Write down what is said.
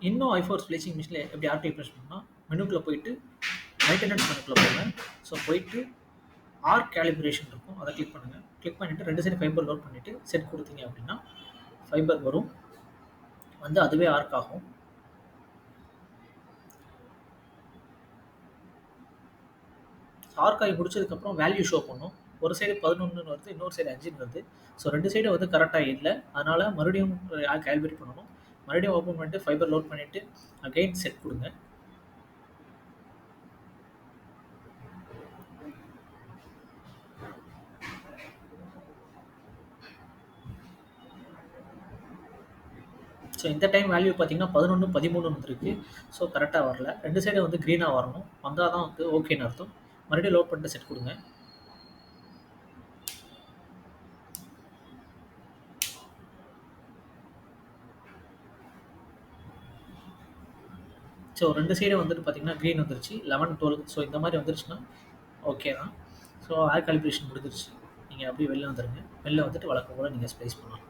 இன்னும் i4 ஸ்ப்ளிச்சிங் மிஷினில் எப்படி ஆர்டிஐ ப்ரெஸ் பண்ணால் மெனுக்குள்ளே போயிட்டு மெயின்டெனன்ஸ் மெனுக்குள்ளே போங்க. ஸோ போயிட்டு ஆர்க் கேலிப்ரேஷன் இருக்கும், அதை கிளிக் பண்ணுங்கள். கிளிக் பண்ணிவிட்டு 2 சைடு ஃபைபர் லோட் பண்ணிவிட்டு செட் கொடுத்தீங்க அப்படின்னா ஃபைபர் வரும், வந்து அதுவே ஆர்க் ஆகும். ஆர்க் ஆகி முடிச்சதுக்கப்புறம் வேல்யூ ஷோ பண்ணும். ஒரு சைடு 11 வருது, இன்னொரு சைடு 5 வருது. ஸோ 2 சைடு வந்து கரெக்டாக இல்லை, அதனால் மறுபடியும் கேல்குலேட் பண்ணணும். மறுபடியும் ஓப்பன் பண்ணிட்டு ஃபைபர் லோட் பண்ணிவிட்டு அகைன் செட் கொடுங்க. ஸோ இந்த டைம் வேல்யூ பார்த்தீங்கன்னா 11 13 வந்துருக்கு. ஸோ கரெக்டாக வரல, 2 சைடு வந்து க்ரீனாக வரணும், வந்தால் தான் வந்து ஓகேன்னு அர்த்தம். மறுபடியும் லோட் பண்ணிட்டு செட் கொடுங்க. ஸோ 2 சைடு வந்துட்டு பார்த்தீங்கன்னா க்ரீன் வந்துருச்சு, 11 12. ஸோ இந்த மாதிரி வந்துருச்சுன்னா ஓகே தான். ஸோ ஏர் காலிப்ரேஷன் முடிஞ்சிருச்சு. நீங்கள் அப்படியே வெளில வந்துடுங்க. வெளில வந்துட்டு வழக்கம் போல் நீங்கள் ஸ்ப்ளைஸ் பண்ணலாம்.